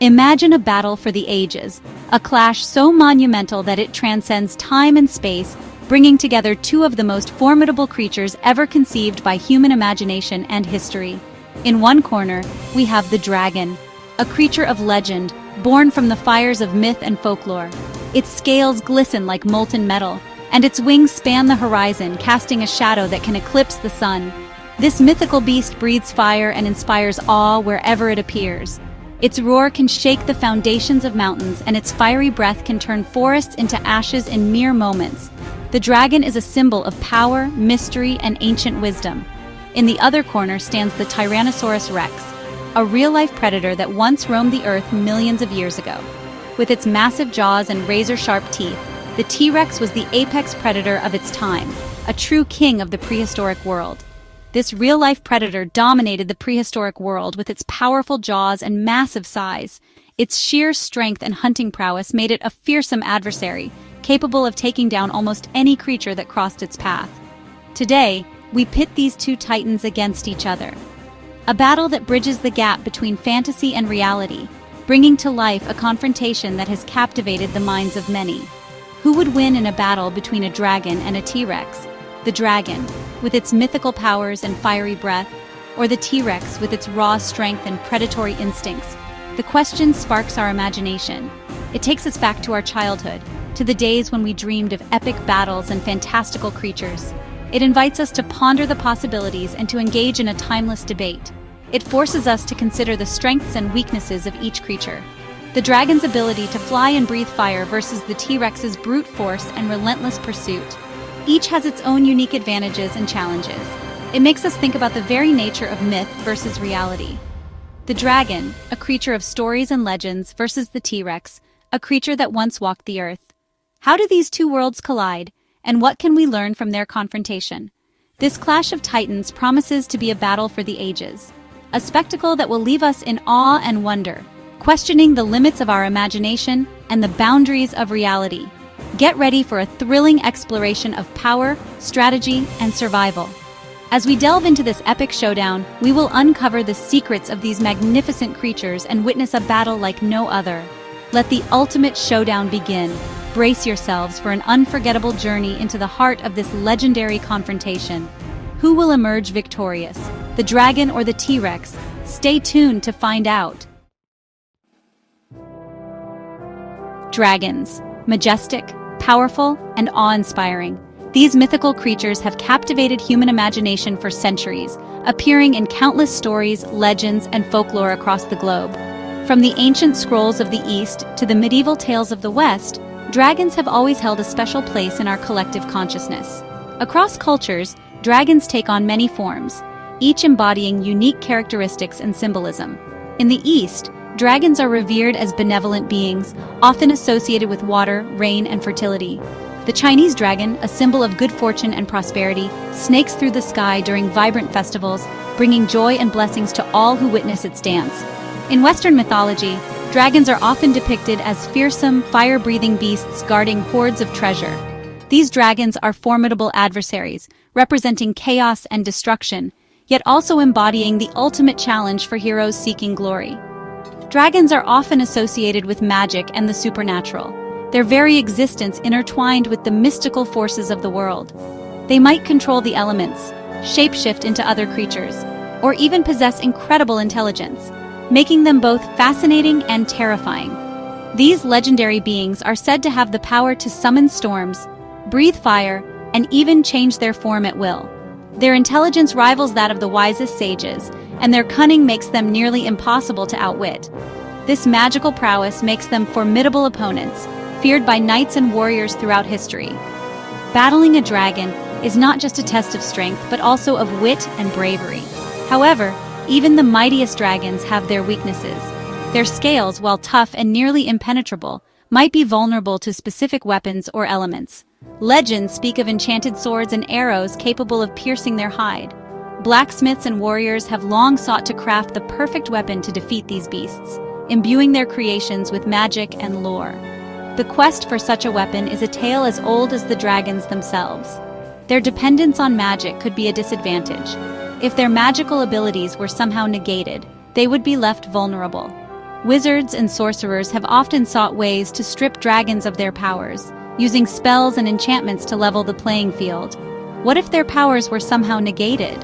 Imagine a battle for the ages, a clash so monumental that it transcends time and space, bringing together two of the most formidable creatures ever conceived by human imagination and history. In one corner, we have the dragon, a creature of legend, born from the fires of myth and folklore. Its scales glisten like molten metal, and its wings span the horizon, casting a shadow that can eclipse the sun. This mythical beast breathes fire and inspires awe wherever it appears. Its roar can shake the foundations of mountains, and its fiery breath can turn forests into ashes in mere moments. The dragon is a symbol of power, mystery, and ancient wisdom. In the other corner stands the Tyrannosaurus Rex, a real-life predator that once roamed the earth millions of years ago. With its massive jaws and razor-sharp teeth, the T-Rex was the apex predator of its time, a true king of the prehistoric world. This real-life predator dominated the prehistoric world with its powerful jaws and massive size. Its sheer strength and hunting prowess made it a fearsome adversary, capable of taking down almost any creature that crossed its path. Today, we pit these two titans against each other. A battle that bridges the gap between fantasy and reality, bringing to life a confrontation that has captivated the minds of many. Who would win in a battle between a dragon and a T-Rex? The dragon, with its mythical powers and fiery breath, or the T-Rex with its raw strength and predatory instincts? The question sparks our imagination. It takes us back to our childhood, to the days when we dreamed of epic battles and fantastical creatures. It invites us to ponder the possibilities and to engage in a timeless debate. It forces us to consider the strengths and weaknesses of each creature. The dragon's ability to fly and breathe fire versus the T-Rex's brute force and relentless pursuit. Each has its own unique advantages and challenges. It makes us think about the very nature of myth versus reality. The dragon, a creature of stories and legends, versus the T-Rex, a creature that once walked the earth. How do these two worlds collide, and what can we learn from their confrontation? This clash of titans promises to be a battle for the ages, a spectacle that will leave us in awe and wonder, questioning the limits of our imagination and the boundaries of reality. Get ready for a thrilling exploration of power, strategy, and survival. As we delve into this epic showdown, we will uncover the secrets of these magnificent creatures and witness a battle like no other. Let the ultimate showdown begin. Brace yourselves for an unforgettable journey into the heart of this legendary confrontation. Who will emerge victorious, the dragon or the T-Rex? Stay tuned to find out. Dragons. Majestic, powerful, and awe-inspiring. These mythical creatures have captivated human imagination for centuries, appearing in countless stories, legends, and folklore across the globe. From the ancient scrolls of the East to the medieval tales of the West, dragons have always held a special place in our collective consciousness. Across cultures, dragons take on many forms, each embodying unique characteristics and symbolism. In the East, dragons are revered as benevolent beings, often associated with water, rain, and fertility. The Chinese dragon, a symbol of good fortune and prosperity, snakes through the sky during vibrant festivals, bringing joy and blessings to all who witness its dance. In Western mythology, dragons are often depicted as fearsome, fire-breathing beasts guarding hoards of treasure. These dragons are formidable adversaries, representing chaos and destruction, yet also embodying the ultimate challenge for heroes seeking glory. Dragons are often associated with magic and the supernatural, their very existence intertwined with the mystical forces of the world. They might control the elements, shapeshift into other creatures, or even possess incredible intelligence, making them both fascinating and terrifying. These legendary beings are said to have the power to summon storms, breathe fire, and even change their form at will. Their intelligence rivals that of the wisest sages, and their cunning makes them nearly impossible to outwit. This magical prowess makes them formidable opponents, feared by knights and warriors throughout history. Battling a dragon is not just a test of strength, but also of wit and bravery. However, even the mightiest dragons have their weaknesses. Their scales, while tough and nearly impenetrable, might be vulnerable to specific weapons or elements. Legends speak of enchanted swords and arrows capable of piercing their hide. Blacksmiths and warriors have long sought to craft the perfect weapon to defeat these beasts, imbuing their creations with magic and lore. The quest for such a weapon is a tale as old as the dragons themselves. Their dependence on magic could be a disadvantage. If their magical abilities were somehow negated, they would be left vulnerable. Wizards and sorcerers have often sought ways to strip dragons of their powers, using spells and enchantments to level the playing field. What if their powers were somehow negated?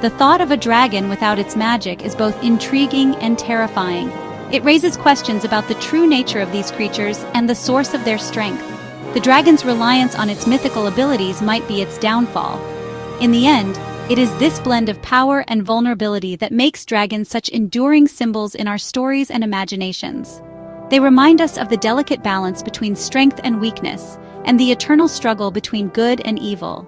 The thought of a dragon without its magic is both intriguing and terrifying. It raises questions about the true nature of these creatures and the source of their strength. The dragon's reliance on its mythical abilities might be its downfall. In the end, it is this blend of power and vulnerability that makes dragons such enduring symbols in our stories and imaginations. They remind us of the delicate balance between strength and weakness, and the eternal struggle between good and evil.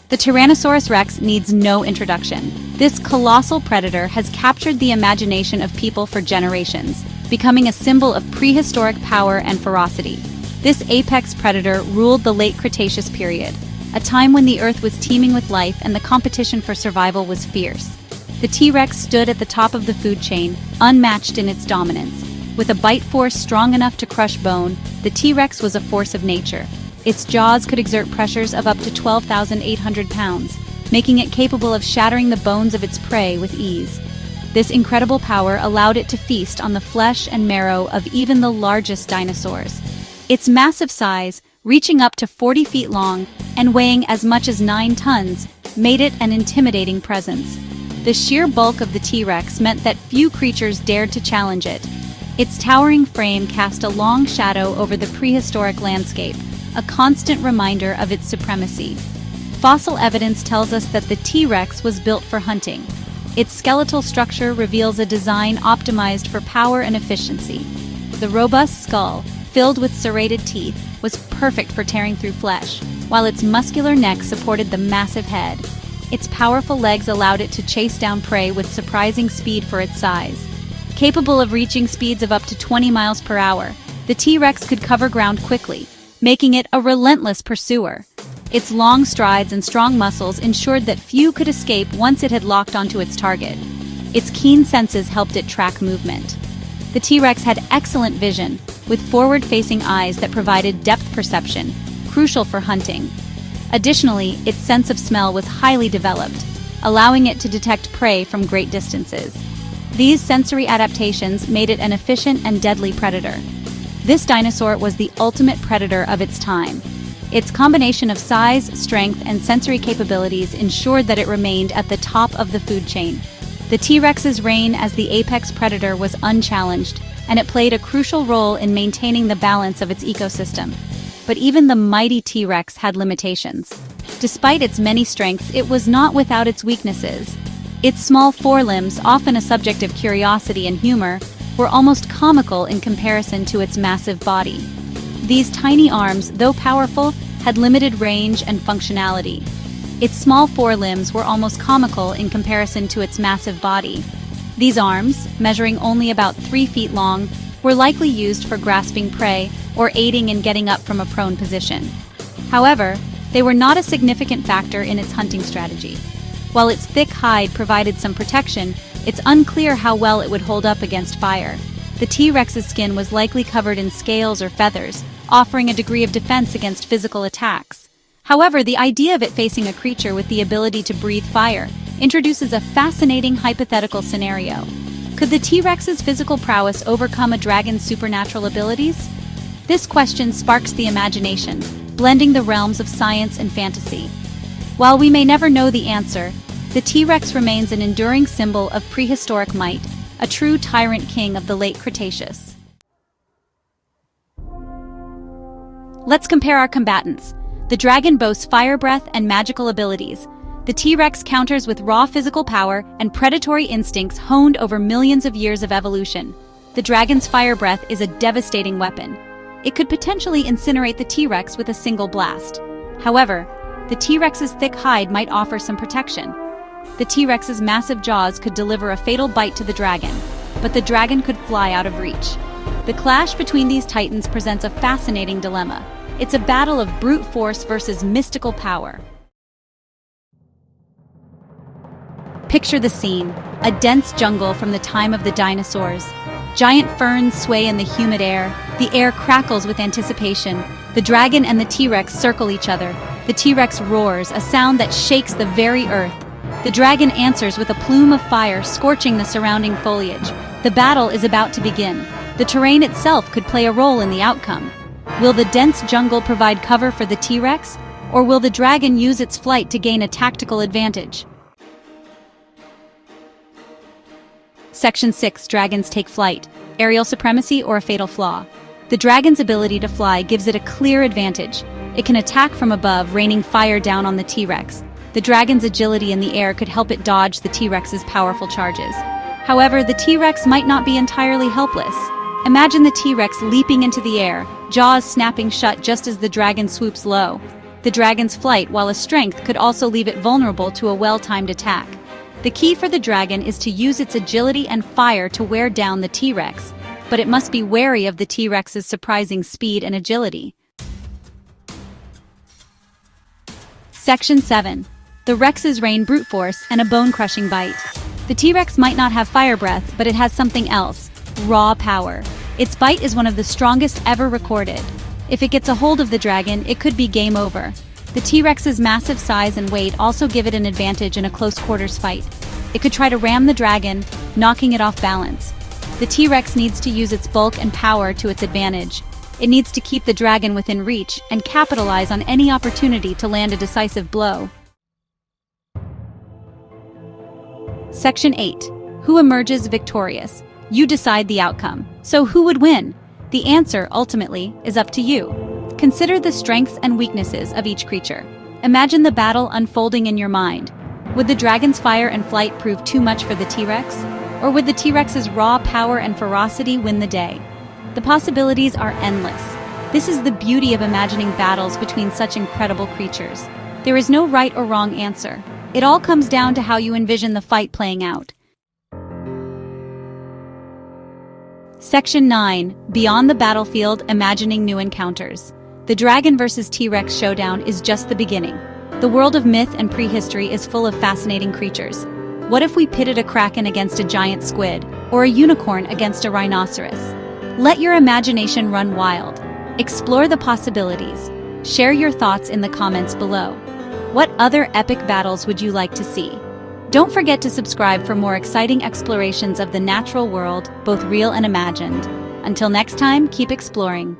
The Tyrannosaurus Rex needs no introduction. This colossal predator has captured the imagination of people for generations, becoming a symbol of prehistoric power and ferocity. This apex predator ruled the late Cretaceous period, a time when the Earth was teeming with life and the competition for survival was fierce. The T-Rex stood at the top of the food chain, unmatched in its dominance. With a bite force strong enough to crush bone, the T-Rex was a force of nature. Its jaws could exert pressures of up to 12,800 pounds, making it capable of shattering the bones of its prey with ease. This incredible power allowed it to feast on the flesh and marrow of even the largest dinosaurs. Its massive size, reaching up to 40 feet long and weighing as much as 9 tons, made it an intimidating presence. The sheer bulk of the T-Rex meant that few creatures dared to challenge it. Its towering frame cast a long shadow over the prehistoric landscape, a constant reminder of its supremacy. Fossil evidence tells us that the T-Rex was built for hunting. Its skeletal structure reveals a design optimized for power and efficiency. The robust skull, filled with serrated teeth, was perfect for tearing through flesh, while its muscular neck supported the massive head. Its powerful legs allowed it to chase down prey with surprising speed for its size. Capable of reaching speeds of up to 20 miles per hour, the T-Rex could cover ground quickly, making it a relentless pursuer. Its long strides and strong muscles ensured that few could escape once it had locked onto its target. Its keen senses helped it track movement. The T-Rex had excellent vision, with forward-facing eyes that provided depth perception, crucial for hunting. Additionally, its sense of smell was highly developed, allowing it to detect prey from great distances. These sensory adaptations made it an efficient and deadly predator. This dinosaur was the ultimate predator of its time. Its combination of size, strength, and sensory capabilities ensured that it remained at the top of the food chain. The T-Rex's reign as the apex predator was unchallenged, and it played a crucial role in maintaining the balance of its ecosystem. But even the mighty T-Rex had limitations. Despite its many strengths, it was not without its weaknesses. Its small forelimbs, often a subject of curiosity and humor, were almost comical in comparison to its massive body. These tiny arms, though powerful, had limited range and functionality. Its small forelimbs were almost comical in comparison to its massive body. These arms, measuring only about 3 feet long, were likely used for grasping prey or aiding in getting up from a prone position. However, they were not a significant factor in its hunting strategy. While its thick hide provided some protection, it's unclear how well it would hold up against fire. The T-Rex's skin was likely covered in scales or feathers, offering a degree of defense against physical attacks. However, the idea of it facing a creature with the ability to breathe fire introduces a fascinating hypothetical scenario. Could the T-Rex's physical prowess overcome a dragon's supernatural abilities? This question sparks the imagination, blending the realms of science and fantasy. While we may never know the answer, the T-Rex remains an enduring symbol of prehistoric might, a true tyrant king of the late Cretaceous. Let's compare our combatants. The dragon boasts fire breath and magical abilities. The T-Rex counters with raw physical power and predatory instincts honed over millions of years of evolution. The dragon's fire breath is a devastating weapon. It could potentially incinerate the T-Rex with a single blast. However, the T-Rex's thick hide might offer some protection. The T-Rex's massive jaws could deliver a fatal bite to the dragon, but the dragon could fly out of reach. The clash between these titans presents a fascinating dilemma. It's a battle of brute force versus mystical power. Picture the scene, a dense jungle from the time of the dinosaurs. Giant ferns sway in the humid air, the air crackles with anticipation. The dragon and the T-Rex circle each other. The T-Rex roars, a sound that shakes the very earth. The dragon answers with a plume of fire scorching the surrounding foliage. The battle is about to begin. The terrain itself could play a role in the outcome. Will the dense jungle provide cover for the T-Rex, or will the dragon use its flight to gain a tactical advantage? Section 6. Dragons take flight. Aerial supremacy or a fatal flaw? The dragon's ability to fly gives it a clear advantage. It can attack from above, raining fire down on the T-Rex. The dragon's agility in the air could help it dodge the T-Rex's powerful charges. However, the T-Rex might not be entirely helpless. Imagine the T-Rex leaping into the air, jaws snapping shut just as the dragon swoops low. The dragon's flight, while a strength, could also leave it vulnerable to a well-timed attack. The key for the dragon is to use its agility and fire to wear down the T-Rex, but it must be wary of the T-Rex's surprising speed and agility. Section 7. The Rex's rain brute force and a bone-crushing bite. The T-Rex might not have fire breath, but it has something else: raw power. Its bite is one of the strongest ever recorded. If it gets a hold of the dragon, it could be game over. The T-Rex's massive size and weight also give it an advantage in a close-quarters fight. It could try to ram the dragon, knocking it off balance. The T-Rex needs to use its bulk and power to its advantage. It needs to keep the dragon within reach and capitalize on any opportunity to land a decisive blow. Section 8. Who emerges victorious? You decide the outcome. So who would win? The answer, ultimately, is up to you. Consider the strengths and weaknesses of each creature. Imagine the battle unfolding in your mind. Would the dragon's fire and flight prove too much for the T-Rex? Or would the T-Rex's raw power and ferocity win the day? The possibilities are endless. This is the beauty of imagining battles between such incredible creatures. There is no right or wrong answer. It all comes down to how you envision the fight playing out. Section 9. Beyond the battlefield, imagining new encounters. The Dragon vs. T-Rex showdown is just the beginning. The world of myth and prehistory is full of fascinating creatures. What if we pitted a kraken against a giant squid, or a unicorn against a rhinoceros? Let your imagination run wild. Explore the possibilities. Share your thoughts in the comments below. What other epic battles would you like to see? Don't forget to subscribe for more exciting explorations of the natural world, both real and imagined. Until next time, keep exploring.